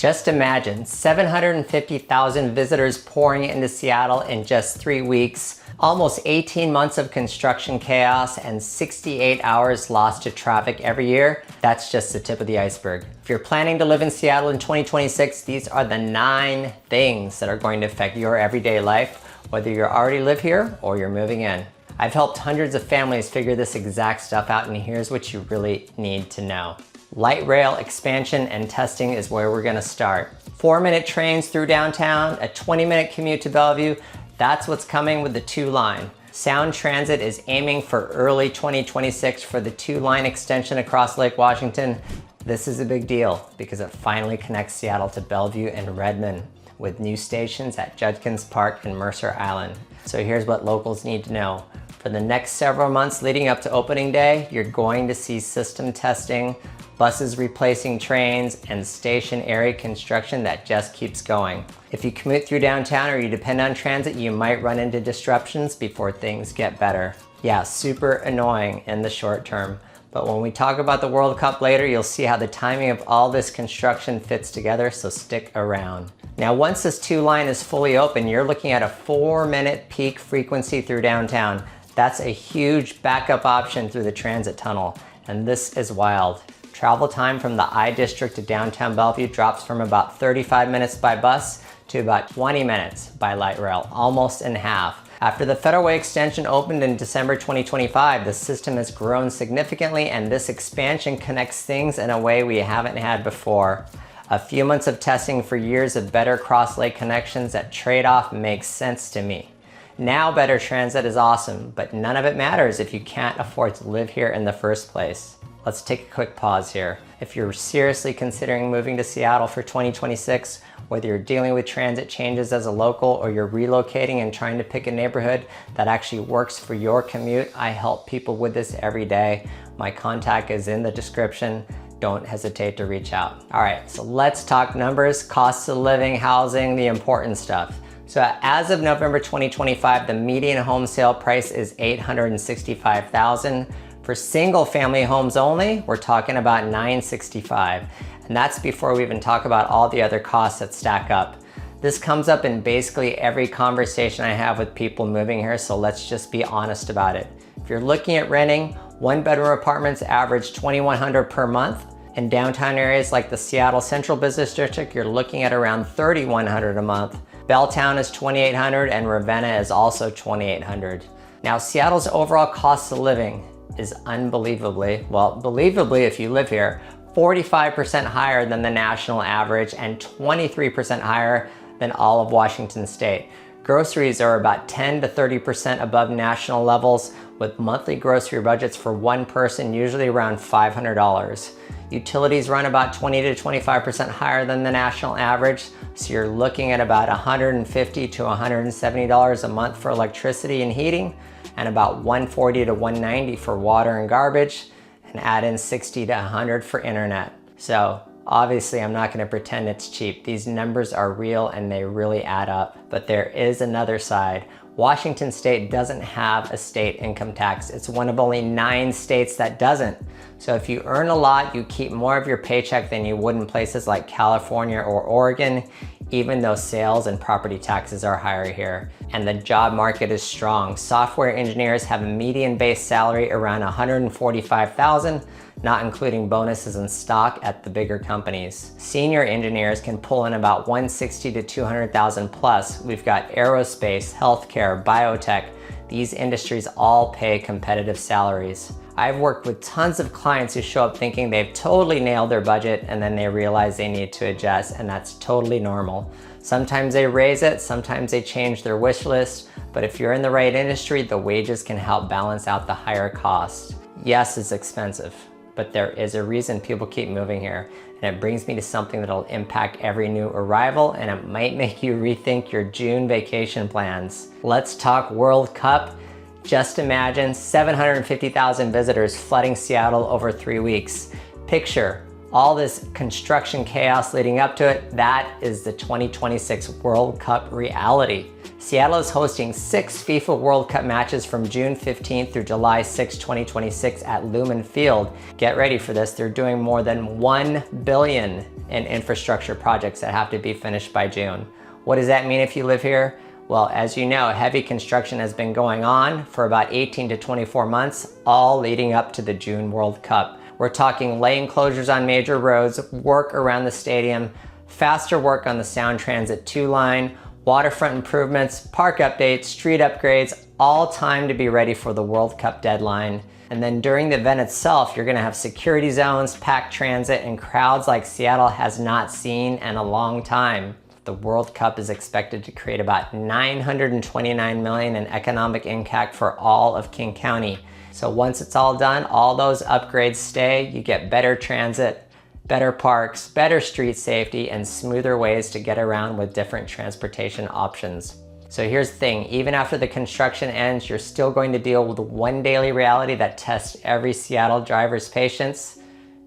Just imagine 750,000 visitors pouring into Seattle in just 3 weeks, almost 18 months of construction chaos, and 68 hours lost to traffic every year. That's just the tip of the iceberg. If you're planning to live in Seattle in 2026, these are the 9 things that are going to affect your everyday life, whether you already live here or you're moving in. I've helped hundreds of families figure this exact stuff out, and here's what you really need to know. Light rail expansion and testing is where we're gonna start. 4-minute trains through downtown, a 20-minute commute to Bellevue. That's what's coming with the 2-line. Sound Transit is aiming for early 2026 for the 2-line extension across Lake Washington. This is a big deal because it finally connects Seattle to Bellevue and Redmond with new stations at Judkins Park and Mercer Island. So here's what locals need to know. For the next several months leading up to opening day, you're going to see system testing, buses replacing trains, and station area construction that just keeps going. If you commute through downtown or you depend on transit, you might run into disruptions before things get better. Yeah, super annoying in the short term. But when we talk about the World Cup later, you'll see how the timing of all this construction fits together, so stick around. Now, once this 2-line is fully open, you're looking at a 4-minute peak frequency through downtown. That's a huge backup option through the transit tunnel, and this is wild. Travel time from the I District to downtown Bellevue drops from about 35 minutes by bus to about 20 minutes by light rail, almost in half. After the Federal Way extension opened in December 2025, the system has grown significantly, and this expansion connects things in a way we haven't had before. A few months of testing for years of better cross-lake connections, that trade-off makes sense to me. Now better transit is awesome, but none of it matters if you can't afford to live here in the first place. Let's take a quick pause here. If you're seriously considering moving to Seattle for 2026, whether you're dealing with transit changes as a local or you're relocating and trying to pick a neighborhood that actually works for your commute, I help people with this every day. My contact is in the description. Don't hesitate to reach out. All right, so let's talk numbers, costs of living, housing, the important stuff. So as of November 2025, the median home sale price is $865,000. For single family homes only, we're talking about $965,000. And that's before we even talk about all the other costs that stack up. This comes up in basically every conversation I have with people moving here, so let's just be honest about it. If you're looking at renting, 1-bedroom apartments average $2,100 per month. In downtown areas like the Seattle Central Business District, you're looking at around $3,100 a month. Belltown is $2,800 and Ravenna is also $2,800. Now, Seattle's overall cost of living is unbelievably, well, believably if you live here, 45% higher than the national average and 23% higher than all of Washington state. Groceries are about 10 to 30% above national levels, with monthly grocery budgets for one person usually around $500. Utilities run about 20 to 25% higher than the national average, so you're looking at about $150 to $170 a month for electricity and heating, and about $140 to $190 for water and garbage, and add in $60 to $100 for internet. So obviously I'm not going to pretend it's cheap. These numbers are real and they really add up. But there is another side. Washington state doesn't have a state income tax. It's one of only 9 states that doesn't. So if you earn a lot, you keep more of your paycheck than you would in places like California or Oregon, even though sales and property taxes are higher here. And the job market is strong. Software engineers have a median base salary around $145,000, not including bonuses and stock at the bigger companies. Senior engineers can pull in about $160,000 to $200,000 plus. We've got aerospace, healthcare, biotech. These industries all pay competitive salaries. I've worked with tons of clients who show up thinking they've totally nailed their budget and then they realize they need to adjust, and that's totally normal. Sometimes they raise it, sometimes they change their wish list, but if you're in the right industry, the wages can help balance out the higher cost. Yes, it's expensive, but there is a reason people keep moving here. And it brings me to something that'll impact every new arrival, and it might make you rethink your June vacation plans. Let's talk World Cup. Just imagine 750,000 visitors flooding Seattle over 3 weeks. Picture all this construction chaos leading up to it. That is the 2026 World Cup reality. Seattle is hosting 6 FIFA World Cup matches from June 15th through July 6, 2026 at Lumen Field. Get ready for this. They're doing more than $1 billion and infrastructure projects that have to be finished by June. What does that mean if you live here? Well, as you know, heavy construction has been going on for about 18 to 24 months, all leading up to the June World Cup. We're talking lane closures on major roads, work around the stadium, faster work on the Sound Transit 2 line, waterfront improvements, park updates, street upgrades, all timed to be ready for the World Cup deadline. And then during the event itself, you're gonna have security zones, packed transit, and crowds like Seattle has not seen in a long time. The World Cup is expected to create about $929 million in economic impact for all of King County. So once it's all done, all those upgrades stay, you get better transit, better parks, better street safety, and smoother ways to get around with different transportation options. So here's the thing, even after the construction ends, you're still going to deal with one daily reality that tests every Seattle driver's patience.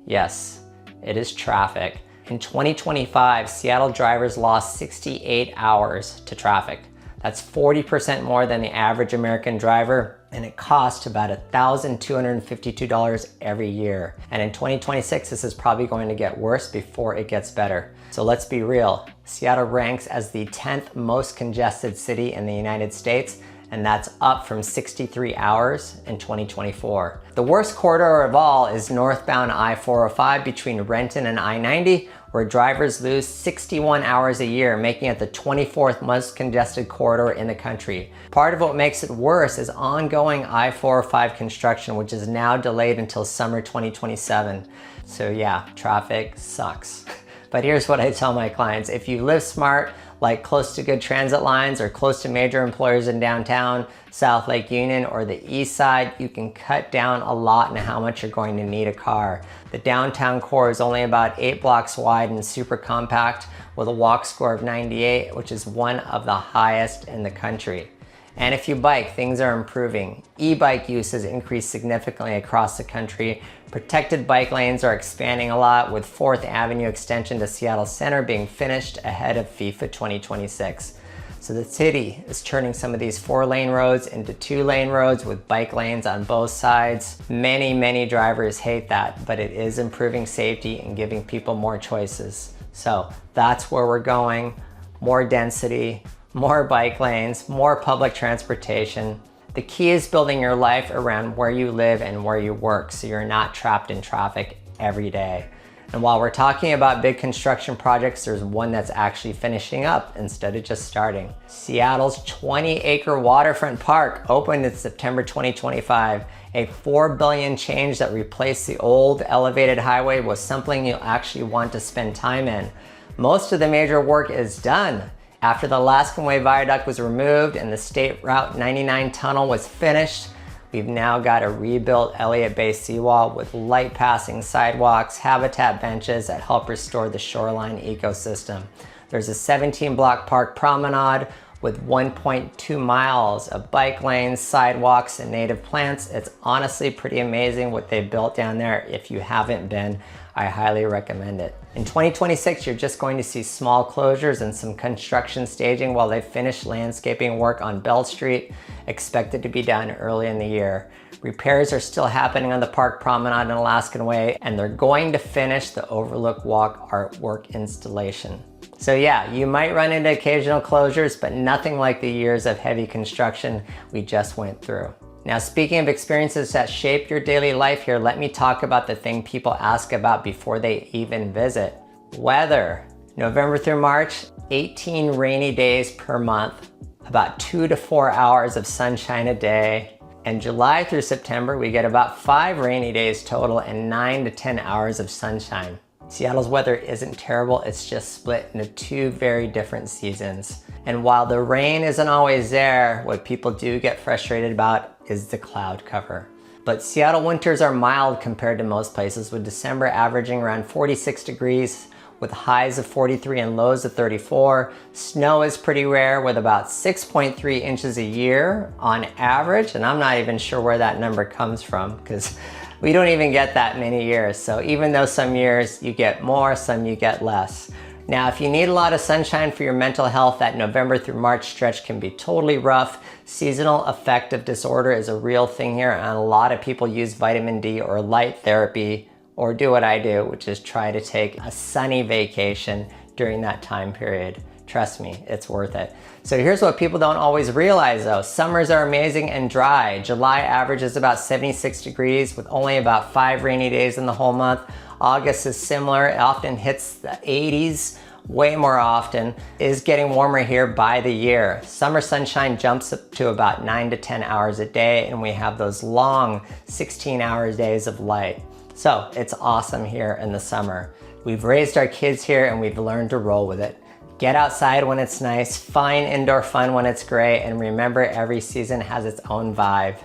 Yes, it is traffic. In 2025, Seattle drivers lost 68 hours to traffic. That's 40% more than the average American driver, and it costs about $1,252 every year. And in 2026, this is probably going to get worse before it gets better. So let's be real, Seattle ranks as the 10th most congested city in the United States, and that's up from 63 hours in 2024. The worst corridor of all is northbound I-405 between Renton and I-90, where drivers lose 61 hours a year, making it the 24th most congested corridor in the country. Part of what makes it worse is ongoing I-405 construction, which is now delayed until summer 2027. So yeah, traffic sucks. But here's what I tell my clients. If you live smart, like close to good transit lines or close to major employers in downtown, South Lake Union, or the east side, you can cut down a lot in how much you're going to need a car. The downtown core is only about 8 blocks wide and super compact with a walk score of 98, which is one of the highest in the country. And if you bike, things are improving. E-bike use has increased significantly across the country. Protected bike lanes are expanding a lot, with 4th Avenue extension to Seattle Center being finished ahead of FIFA 2026. So the city is turning some of these 4-lane roads into 2-lane roads with bike lanes on both sides. Many drivers hate that, but it is improving safety and giving people more choices. So that's where we're going. More density, more bike lanes, more public transportation. The key is building your life around where you live and where you work, so you're not trapped in traffic every day. And while we're talking about big construction projects, there's one that's actually finishing up instead of just starting. Seattle's 20-acre waterfront park opened in September 2025. A $4 billion change that replaced the old elevated highway was something you'll actually want to spend time in. Most of the major work is done. After the Alaskan Way Viaduct was removed and the State Route 99 tunnel was finished, we've now got a rebuilt Elliott Bay seawall with light passing sidewalks, habitat benches that help restore the shoreline ecosystem. There's a 17-block park promenade with 1.2 miles of bike lanes, sidewalks, and native plants. It's honestly pretty amazing what they built down there. If you haven't been, I highly recommend it. In 2026, you're just going to see small closures and some construction staging while they finish landscaping work on Bell Street, expected to be done early in the year. Repairs are still happening on the Park Promenade and Alaskan Way, and they're going to finish the Overlook Walk artwork installation. So yeah, you might run into occasional closures, but nothing like the years of heavy construction we just went through. Now, speaking of experiences that shape your daily life here, let me talk about the thing people ask about before they even visit. Weather. November through March, 18 rainy days per month, about 2 to 4 hours of sunshine a day. And July through September, we get about 5 rainy days total and 9 to 10 hours of sunshine. Seattle's weather isn't terrible, it's just split into 2 very different seasons. And while the rain isn't always there, what people do get frustrated about is the cloud cover. But Seattle winters are mild compared to most places, with December averaging around 46 degrees, with highs of 43 and lows of 34. Snow is pretty rare, with about 6.3 inches a year on average, and I'm not even sure where that number comes from, because we don't even get that many years. So even though some years you get more, some you get less. Now, if you need a lot of sunshine for your mental health, that November through March stretch can be totally rough. Seasonal affective disorder is a real thing here, and a lot of people use vitamin D or light therapy or do what I do, which is try to take a sunny vacation during that time period. Trust me, it's worth it. So here's what people don't always realize though. Summers are amazing and dry. July averages about 76 degrees with only about 5 rainy days in the whole month. August is similar. It often hits the 80s way more often. It is getting warmer here by the year. Summer sunshine jumps up to about 9 to 10 hours a day, and we have those long 16-hour days of light. So it's awesome here in the summer. We've raised our kids here and we've learned to roll with it. Get outside when it's nice, find indoor fun when it's great, and remember every season has its own vibe.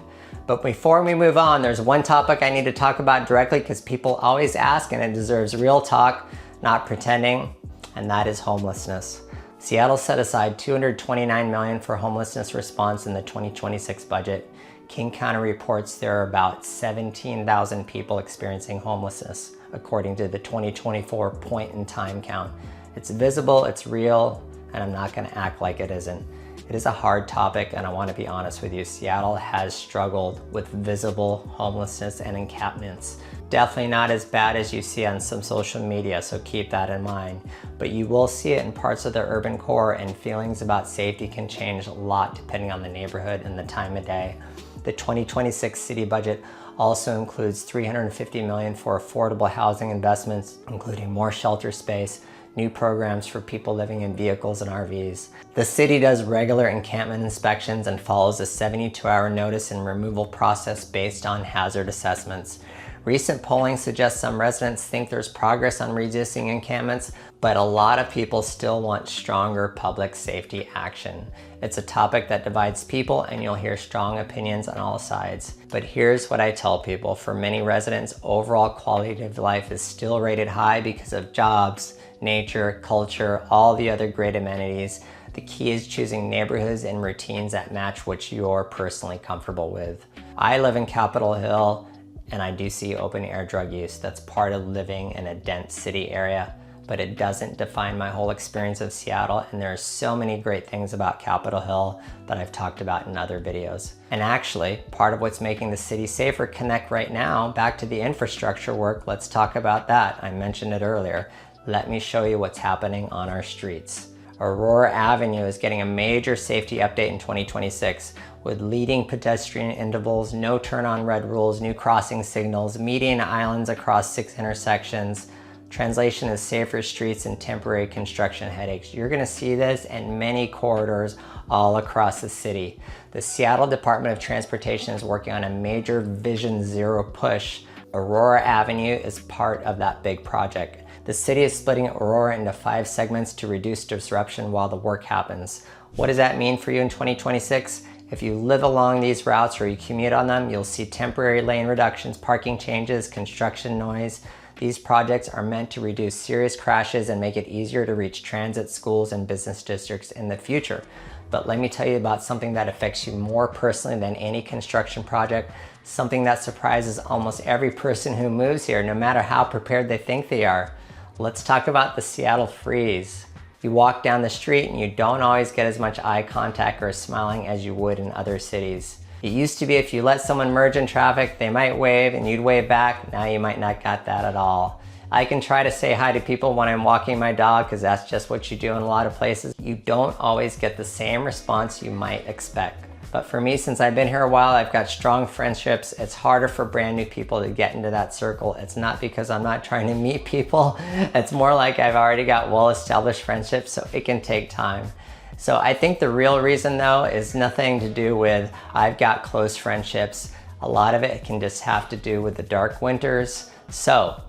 But before we move on, there's one topic I need to talk about directly because people always ask and it deserves real talk, not pretending, and that is homelessness. Seattle set aside $229 million for homelessness response in the 2026 budget. King County reports there are about 17,000 people experiencing homelessness, according to the 2024 point in time count. It's visible, it's real, and I'm not gonna act like it isn't. It is a hard topic, and I wanna be honest with you, Seattle has struggled with visible homelessness and encampments. Definitely not as bad as you see on some social media, so keep that in mind. But you will see it in parts of the urban core, and feelings about safety can change a lot depending on the neighborhood and the time of day. The 2026 city budget also includes $350 million for affordable housing investments, including more shelter space, new programs for people living in vehicles and RVs. The city does regular encampment inspections and follows a 72-hour notice and removal process based on hazard assessments. Recent polling suggests some residents think there's progress on reducing encampments, but a lot of people still want stronger public safety action. It's a topic that divides people, and you'll hear strong opinions on all sides. But here's what I tell people. For many residents, overall quality of life is still rated high because of jobs, nature, culture, all the other great amenities. The key is choosing neighborhoods and routines that match what you're personally comfortable with. I live in Capitol Hill, and I do see open air drug use. That's part of living in a dense city area, but it doesn't define my whole experience of Seattle, and there are so many great things about Capitol Hill that I've talked about in other videos. And actually, part of what's making the city safer connect right now back to the infrastructure work. Let's talk about that. I mentioned it earlier. Let me show you what's happening on our streets. Aurora Avenue is getting a major safety update in 2026 with leading pedestrian intervals, no turn on red rules, new crossing signals, median islands across 6 intersections. Translation is safer streets and temporary construction headaches. You're gonna see this in many corridors all across the city. The Seattle Department of Transportation is working on a major Vision Zero push. Aurora Avenue is part of that big project. The city is splitting Aurora into 5 segments to reduce disruption while the work happens. What does that mean for you in 2026? If you live along these routes or you commute on them, you'll see temporary lane reductions, parking changes, construction noise. These projects are meant to reduce serious crashes and make it easier to reach transit, schools, and business districts in the future. But let me tell you about something that affects you more personally than any construction project, something that surprises almost every person who moves here, no matter how prepared they think they are. Let's talk about the Seattle freeze. You walk down the street and you don't always get as much eye contact or smiling as you would in other cities. It used to be if you let someone merge in traffic, they might wave and you'd wave back. Now you might not got that at all. I can try to say hi to people when I'm walking my dog because that's just what you do in a lot of places. You don't always get the same response you might expect. But for me, since I've been here a while, I've got strong friendships. It's harder for brand new people to get into that circle. It's not because I'm not trying to meet people. It's more like I've already got well-established friendships, so it can take time. So I think the real reason though is nothing to do with I've got close friendships. A lot of it can just have to do with the dark winters. So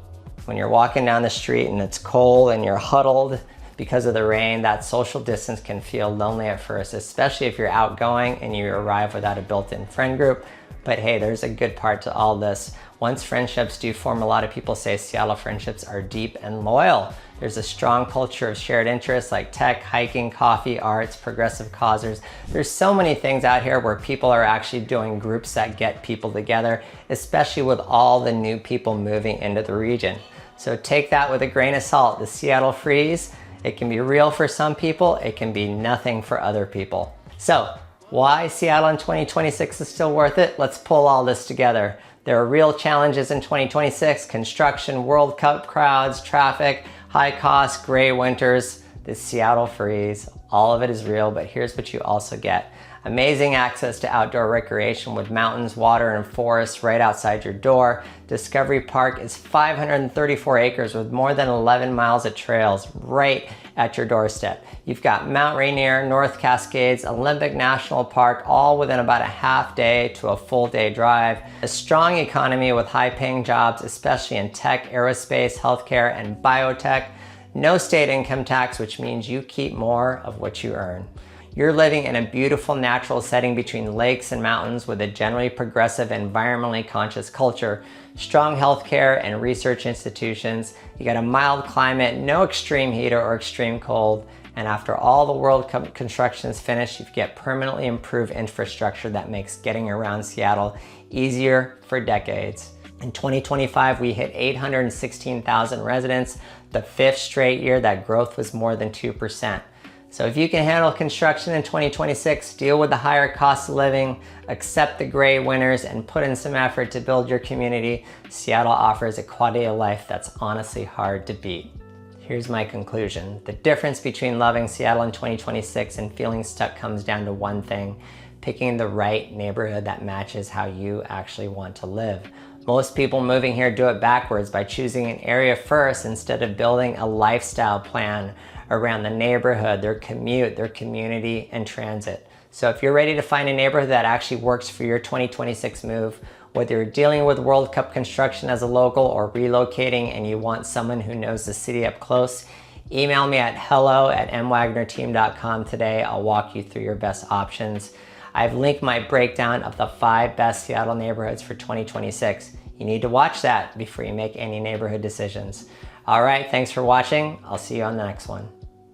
when you're walking down the street and it's cold and you're huddled because of the rain, that social distance can feel lonely at first, especially if you're outgoing and you arrive without a built-in friend group. But hey, there's a good part to all this. Once friendships do form, a lot of people say Seattle friendships are deep and loyal. There's a strong culture of shared interests like tech, hiking, coffee, arts, progressive causers. There's so many things out here where people are actually doing groups that get people together, especially with all the new people moving into the region. So take that with a grain of salt. The Seattle freeze, it can be real for some people, it can be nothing for other people. So why Seattle in 2026 is still worth it? Let's pull all this together. There are real challenges in 2026: construction, World Cup crowds, traffic, high costs, gray winters, the Seattle freeze. All of it is real, but here's what you also get. Amazing access to outdoor recreation with mountains, water, and forests right outside your door. Discovery Park is 534 acres with more than 11 miles of trails right at your doorstep. You've got Mount Rainier, North Cascades, Olympic National Park, all within about a half day to a full day drive. A strong economy with high paying jobs, especially in tech, aerospace, healthcare, and biotech. No state income tax, which means you keep more of what you earn. You're living in a beautiful natural setting between lakes and mountains with a generally progressive, environmentally conscious culture, strong healthcare and research institutions. You got a mild climate, no extreme heat or extreme cold. And after all the World Cup construction is finished, you get permanently improved infrastructure that makes getting around Seattle easier for decades. In 2025, we hit 816,000 residents, the 5th straight year that growth was more than 2%. So if you can handle construction in 2026, deal with the higher cost of living, accept the gray winters, and put in some effort to build your community, Seattle offers a quality of life that's honestly hard to beat. Here's my conclusion. The difference between loving Seattle in 2026 and feeling stuck comes down to one thing: picking the right neighborhood that matches how you actually want to live. Most people moving here do it backwards by choosing an area first instead of building a lifestyle plan around the neighborhood, their commute, their community, and transit. So if you're ready to find a neighborhood that actually works for your 2026 move, whether you're dealing with World Cup construction as a local or relocating and you want someone who knows the city up close, email me at hello@mwagnerteam.com today. I'll walk you through your best options. I've linked my breakdown of the 5 best Seattle neighborhoods for 2026. You need to watch that before you make any neighborhood decisions. All right, thanks for watching. I'll see you on the next one.